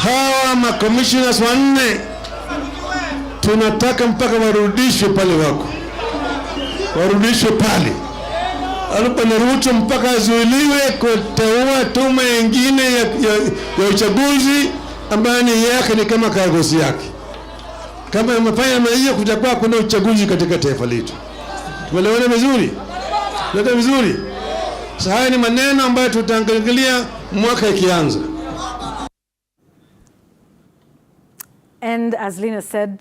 hawa makommissioners wanne tunataka mpaka warudishwe pale wako, warudishwe pale. Naruto mpaka azuiliwe kuteua tume nyingine ya uchaguzi ambayo ni yake, ni kama kagosi yake. Kama mfanya hiyo, kutakuwa kuna uchaguzi katika taifa letu. Tumeelewana vizuri? Tumeelewana vizuri? Sasa haya ni maneno ambayo tutaangalia mwaka ikianza. And as Lina said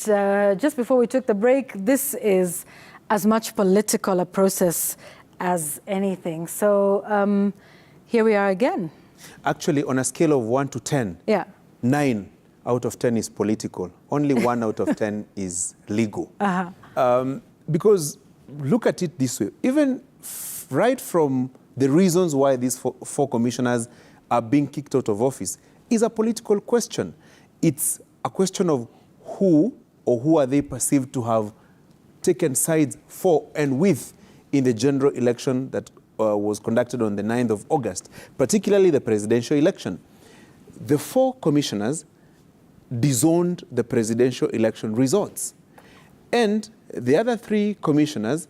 just before we took the break, this is as much political a process as anything. So here we are again. Actually, on a scale of 1 to 10, 9 out of 10 is political. Only 1 out of 10 is legal. Because look at it this way. Even right from the reasons why these four commissioners are being kicked out of office is a political question. It's a question of who or who are they perceived to have taken sides for and with in the general election that was conducted on the 9th of August, particularly the presidential election. The four commissioners disowned the presidential election results, and the other 3 commissioners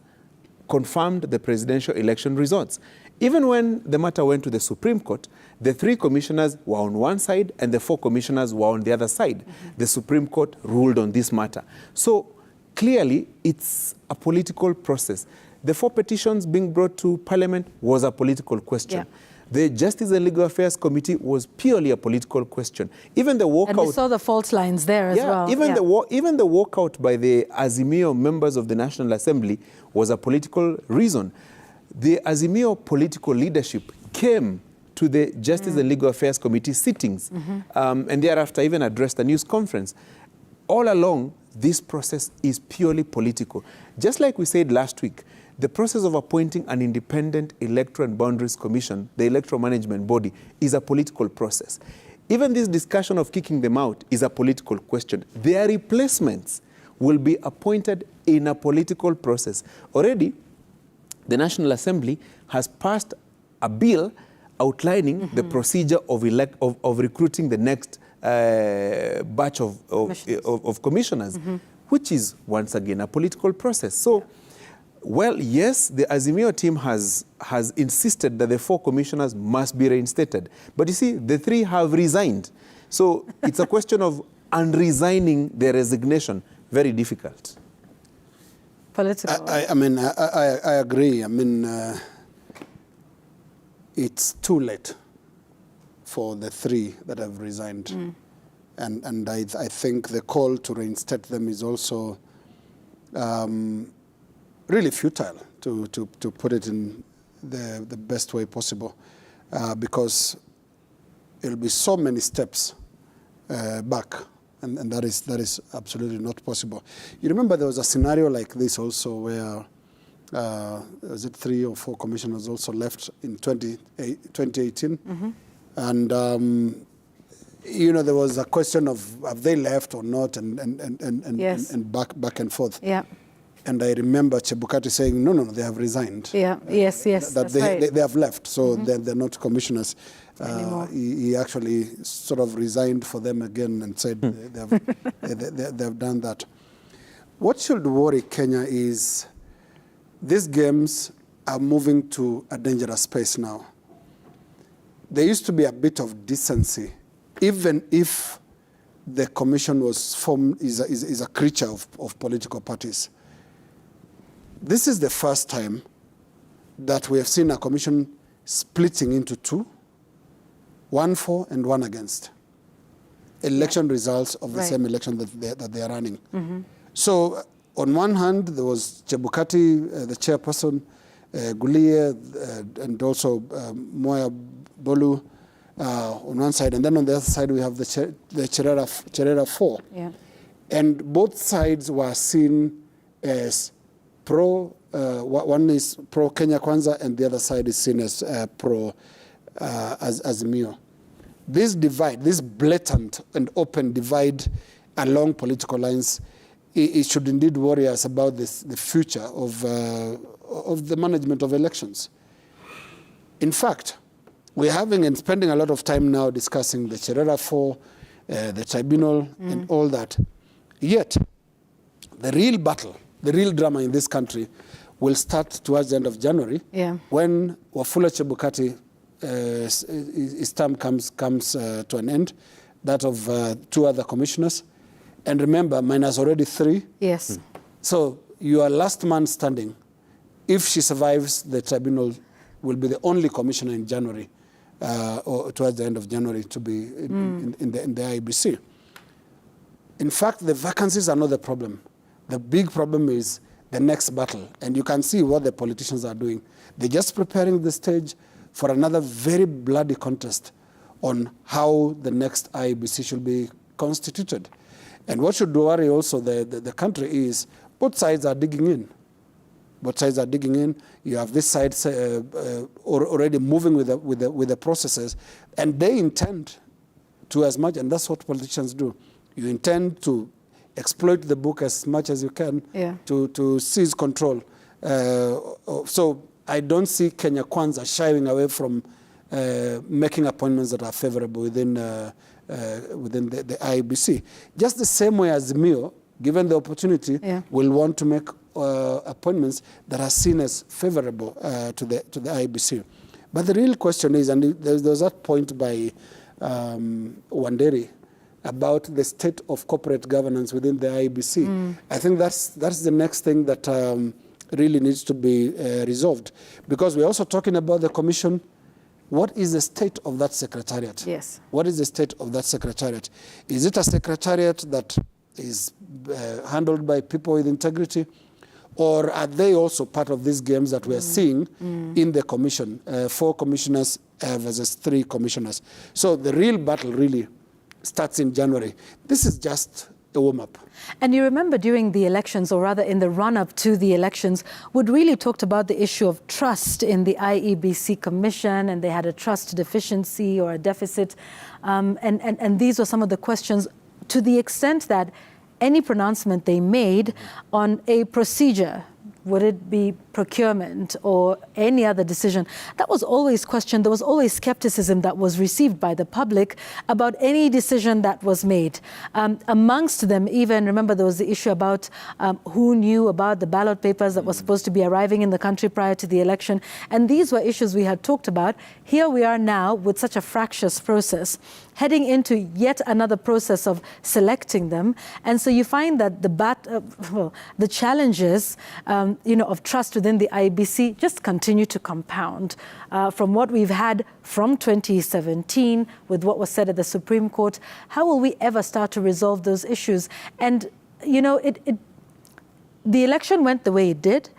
confirmed the presidential election results. Even when the matter went to the Supreme Court, the 3 commissioners were on one side and the 4 commissioners were on the other side. The Supreme Court ruled on this matter. So clearly, it's a political process. The 4 petitions being brought to Parliament was a political question. The Justice and Legal Affairs Committee was purely a political question. Even the walkout... And we saw the fault lines there as well. Even the walkout by the Azimio members of the National Assembly was a political reason. The Azimio political leadership came to the Justice and Legal Affairs Committee sittings and thereafter even addressed a news conference. All along, this process is purely political. Just like we said last week, the process of appointing an independent Electoral and Boundaries Commission, the electoral management body, is a political process. Even this discussion of kicking them out is a political question. Their replacements will be appointed in a political process. Already, the National Assembly has passed a bill outlining the procedure of recruiting the next batch of commissioners, which is, once again, a political process. So, well, yes, the Azimio team has insisted that the 4 commissioners must be reinstated. But you see, the 3 have resigned. So it's a question of unresigning their resignation. Very difficult. Political. I agree. I mean, it's too late for the 3 that have resigned. And I think the call to reinstate them is also really futile, to put it in the best way possible, because it'll be so many steps back, and that is absolutely not possible. You remember there was a scenario like this also where was it 3 or 4 commissioners also left in 2018, and you know, there was a question of have they left or not, and back and forth. And I remember Chebukati saying, no, they have resigned. Yes, that they have left, so they're not commissioners. He actually sort of resigned for them again and said they have done that. What should worry Kenya is these games are moving to a dangerous space now. There used to be a bit of decency, even if the commission was formed, is a creature of political parties. This is the first time that we have seen a commission splitting into 2, 1 for and 1 against election results of the same election that they are running. So on one hand, there was Chebukati, the chairperson, Gulie, and also Moya Bolu on one side, and then on the other side we have the Cherera 4. And both sides were seen as one is pro Kenya Kwanza and the other side is seen as pro Azimio. This divide, this blatant and open divide along political lines, it should indeed worry us about the future of the management of elections. In fact, we're having and spending a lot of time now discussing the Cherera 4 the tribunal and all that. Yet, the real battle, the real drama in this country will start towards the end of January when Wafula Chebukati, his term comes to an end, that of 2 other commissioners. And remember, mine has already 3. Yes. So you are last man standing. If she survives, the tribunal will be the only commissioner in January, or towards the end of January, to be in the IEBC. In fact, the vacancies are not the problem. The big problem is the next battle. And you can see what the politicians are doing. They're just preparing the stage for another very bloody contest on how the next IEBC should be constituted. And what should worry also the country is both sides are digging in. Both sides are digging in. You have this side already moving with the processes, and they intend to as much, and that's what politicians do. You intend to exploit the book as much as you can to seize control. So I don't see Kenya Kwanza shying away from making appointments that are favorable within the IEBC. Just the same way as Mio, given the opportunity, will want to make appointments that are seen as favorable to the IEBC. But the real question is, and there was that point by Wanderi about the state of corporate governance within the IEBC. I think that's the next thing that really needs to be resolved. Because we're also talking about the commission. What is the state of that secretariat? Yes. What is the state of that secretariat? Is it a secretariat that is handled by people with integrity? Or are they also part of these games that we are seeing in the commission? 4 commissioners versus 3 commissioners. So the real battle really starts in January. This is just a warm-up. And you remember during the elections, or rather in the run-up to the elections, we'd really talked about the issue of trust in the IEBC commission, and they had a trust deficiency or a deficit. And these were some of the questions, to the extent that any pronouncement they made on a procedure, would it be procurement or any other decision, that was always questioned. There was always skepticism that was received by the public about any decision that was made. Amongst them, even, remember, there was the issue about who knew about the ballot papers that were supposed to be arriving in the country prior to the election. And these were issues we had talked about. Here we are now with such a fractious process, heading into yet another process of selecting them. And so you find that the challenges of trust within the IEBC just continue to compound. From what we've had from 2017 with what was said at the Supreme Court, how will we ever start to resolve those issues? And, the election went the way it did,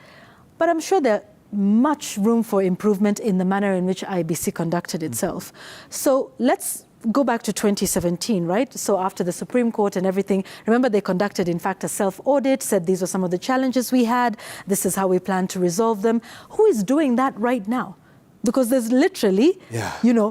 but I'm sure there's much room for improvement in the manner in which IEBC conducted itself. So let's go back to 2017, right? So after the Supreme Court and everything, remember they conducted, in fact, a self-audit, said these are some of the challenges we had, this is how we plan to resolve them. Who is doing that right now? Because there's literally,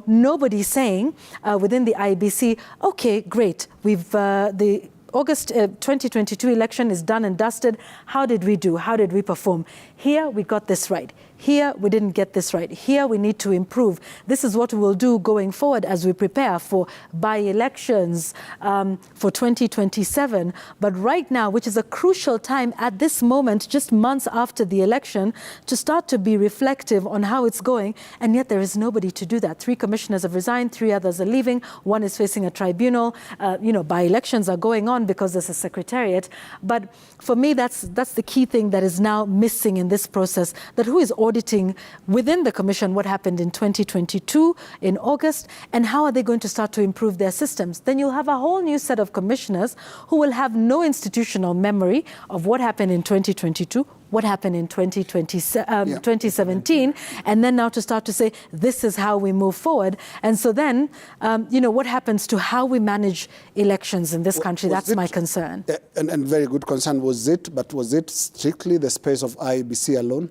nobody saying within the IEBC, okay, great, we've the August 2022 election is done and dusted. How did we do? How did we perform? Here, we got this right. Here, we didn't get this right. Here, we need to improve. This is what we will do going forward as we prepare for by-elections for 2027. But right now, which is a crucial time at this moment, just months after the election, to start to be reflective on how it's going, and yet there is nobody to do that. 3 commissioners have resigned, 3 others are leaving, 1 is facing a tribunal. By-elections are going on because there's a secretariat. But for me, that's the key thing that is now missing in this process, that who is auditing within the commission what happened in 2022 in August, and how are they going to start to improve their systems? Then you'll have a whole new set of commissioners who will have no institutional memory of what happened in 2022, what happened in 2017, and then now to start to say, this is how we move forward. And so then, what happens to how we manage elections in this country? That's my concern. And very good concern. Was it strictly the space of IEBC alone?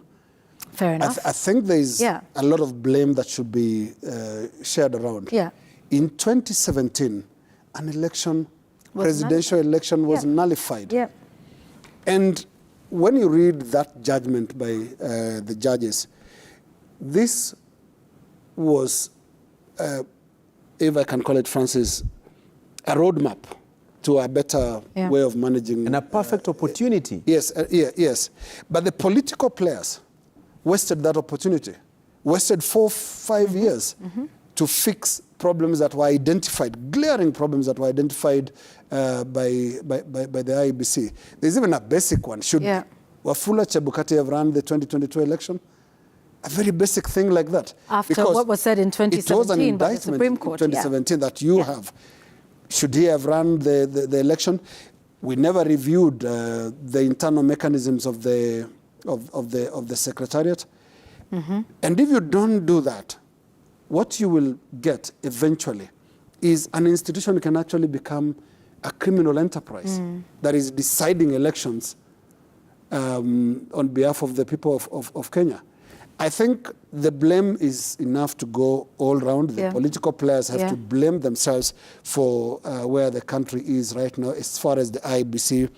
Fair enough. I think there is a lot of blame that should be shared around. Yeah. In 2017, an presidential election was nullified. Yeah. And when you read that judgment by the judges, this was, if I can call it, Francis, a roadmap to a better way of managing. And a perfect opportunity. Yes, yes. But the political players wasted that opportunity, wasted 4-5 years to fix problems that were identified, glaring problems that were identified by the IEBC. There's even a basic one. Should Wafula Chebukati have run the 2022 election? A very basic thing like that. After what was said in 2017 by the Supreme Court. In 2017 that you have. Should he have run the election? We never reviewed the internal mechanisms of the Secretariat. And if you don't do that, what you will get eventually is an institution can actually become a criminal enterprise that is deciding elections on behalf of the people of Kenya. I think the blame is enough to go all round. The political players have to blame themselves for where the country is right now as far as the IEBC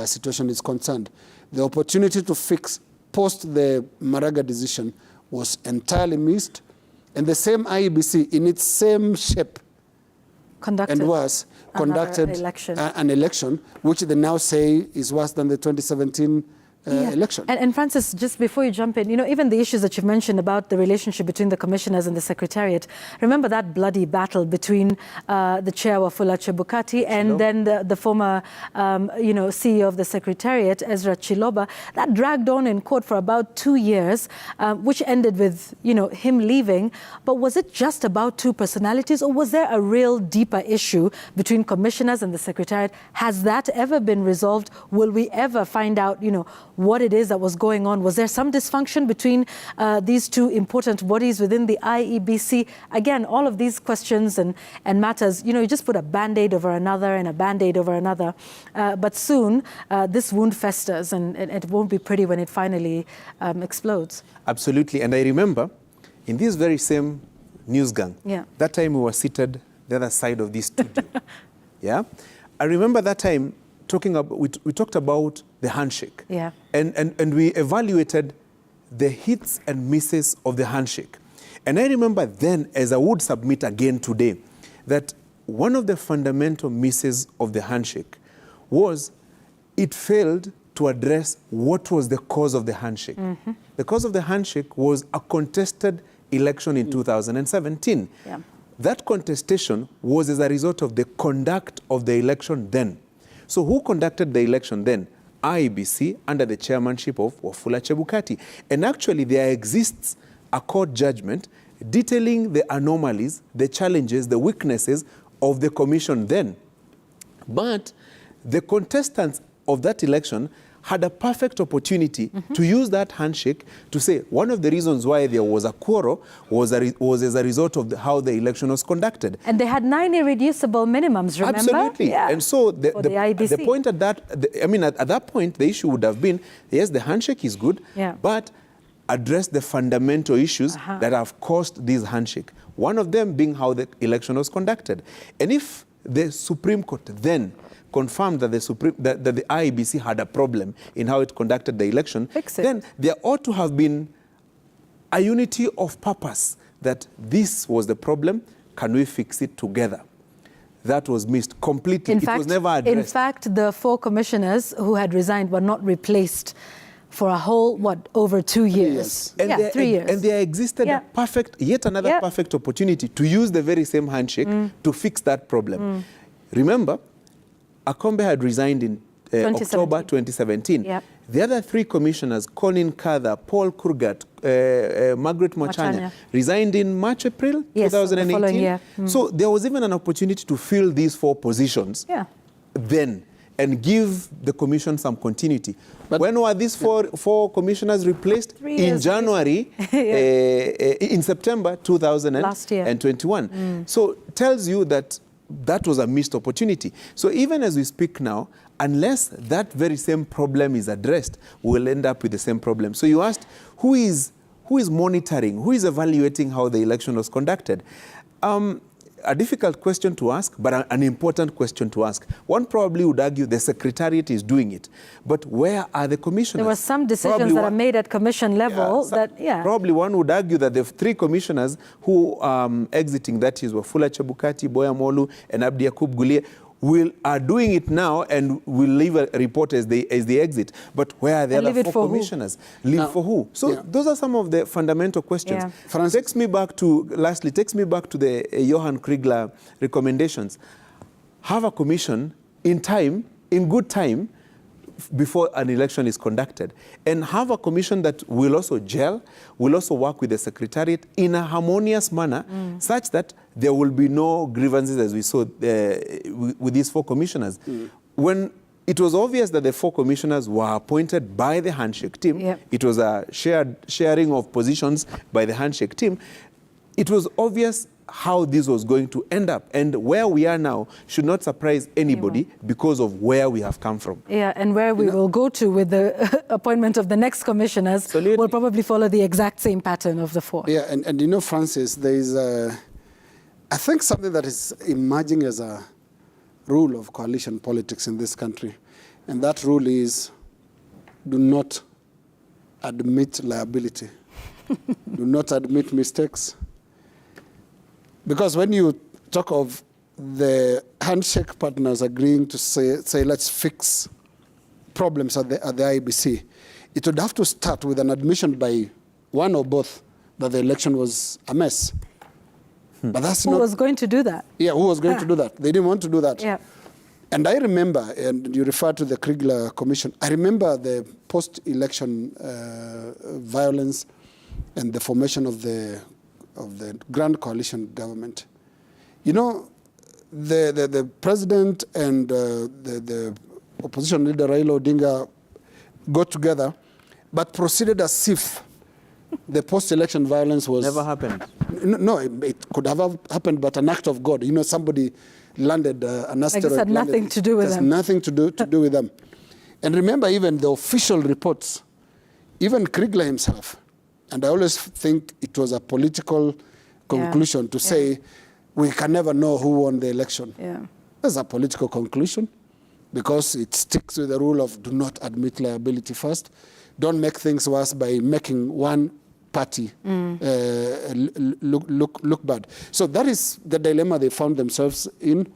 situation is concerned. The opportunity to fix post the Maraga decision was entirely missed. And the same IEBC, in its same shape, conducted an election, which they now say is worse than the 2017 election. And Francis, just before you jump in, even the issues that you've mentioned about the relationship between the commissioners and the Secretariat, remember that bloody battle between the chair, Wafula Chebukati, and then the former, CEO of the Secretariat, Ezra Chiloba, that dragged on in court for about 2 years, which ended with, him leaving. But was it just about two personalities, or was there a real deeper issue between commissioners and the Secretariat? Has that ever been resolved? Will we ever find out, what it is that was going on? Was there some dysfunction between these two important bodies within the IEBC? Again, all of these questions and matters, you just put a Band-Aid over another and a Band-Aid over another. But soon, this wound festers and it won't be pretty when it finally explodes. Absolutely. And I remember in this very same news gang, that time we were seated the other side of this studio. I remember that time we talked about the handshake. And we evaluated the hits and misses of the handshake. And I remember then, as I would submit again today, that one of the fundamental misses of the handshake was it failed to address what was the cause of the handshake. The cause of the handshake was a contested election in 2017. That contestation was as a result of the conduct of the election then. So who conducted the election then? IEBC under the chairmanship of Wafula Chebukati. And actually there exists a court judgment detailing the anomalies, the challenges, the weaknesses of the commission then. But the contestants of that election had a perfect opportunity to use that handshake to say one of the reasons why there was a quarrel was as a result of how the election was conducted. And they had 9 irreducible minimums, remember? Absolutely. And so the point at that point, the issue would have been, yes, the handshake is good, but address the fundamental issues that have caused this handshake. One of them being how the election was conducted. And if the Supreme Court then confirmed that the IEBC had a problem in how it conducted the election, then there ought to have been a unity of purpose that this was the problem, can we fix it together? That was missed completely. It was never addressed. In fact, the 4 commissioners who had resigned were not replaced for a whole, over 2 years? 3 years. And there existed yet another perfect opportunity to use the very same handshake to fix that problem. Remember, Akombe had resigned in October 2017. The other 3 commissioners, Colin Katha, Paul Kurgat, Margaret Mochanya, resigned in March, April 2018. The following year. So there was even an opportunity to fill these 4 positions then and give the commission some continuity. But when were these four commissioners replaced? In January, in September 2021. So tells you that that was a missed opportunity. So even as we speak now, unless that very same problem is addressed, we'll end up with the same problem. So you asked, who is monitoring, who is evaluating how the election was conducted? a difficult question to ask, but an important question to ask. One probably would argue the Secretariat is doing it, but where are the commissioners? There were some decisions that are made at commission level Probably one would argue that the 3 commissioners who exiting, that is Wafula Chebukati, Boya Molu, and Abdi Yakub Gulie, are doing it now and will leave a report as they exit. But where are the other 4 commissioners? Leave for who? So those are some of the fundamental questions. Yeah. Takes me back to the Johan Kriegler recommendations. Have a commission in good time, before an election is conducted, and have a commission that will also gel, will also work with the Secretariat in a harmonious manner, such that there will be no grievances, as we saw with these 4 commissioners. When it was obvious that the 4 commissioners were appointed by the handshake team, it was a sharing of positions by the handshake team, it was obvious how this was going to end up, and where we are now should not surprise anybody because of where we have come from. Yeah, and where we will go to with the appointment of the next commissioners will probably follow the exact same pattern of the 4. Yeah, and you know, Francis, there is I think something that is emerging as a rule of coalition politics in this country, and that rule is do not admit liability. Do not admit mistakes. Because when you talk of the handshake partners agreeing to say let's fix problems at the IEBC, it would have to start with an admission by one or both that the election was a mess. But that's who was going to do that? Yeah, who was going to do that? They didn't want to do that. Yeah. And I remember, and you refer to the Kriegler Commission, I remember the post-election violence and the formation of the Grand Coalition government. You know, the president and the opposition leader Raila Odinga got together, but proceeded as if the post-election violence was... Never happened. No, it could have happened, but an act of God. You know, somebody landed an asteroid. It had nothing to do with them. Nothing to do with them. And remember, even the official reports, even Kriegler himself, and I always think it was a political conclusion to say, we can never know who won the election. Yeah. That's a political conclusion because it sticks with the rule of do not admit liability first. Don't make things worse by making one party look bad. So that is the dilemma they found themselves in.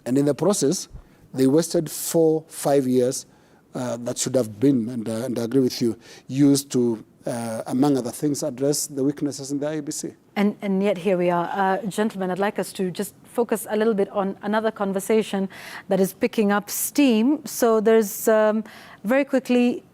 And in the process, they wasted 4-5 years that should have been, and I agree with you, used to, among other things, address the weaknesses in the IEBC. And yet here we are. Gentlemen, I'd like us to just focus a little bit on another conversation that is picking up steam. So there's, very quickly,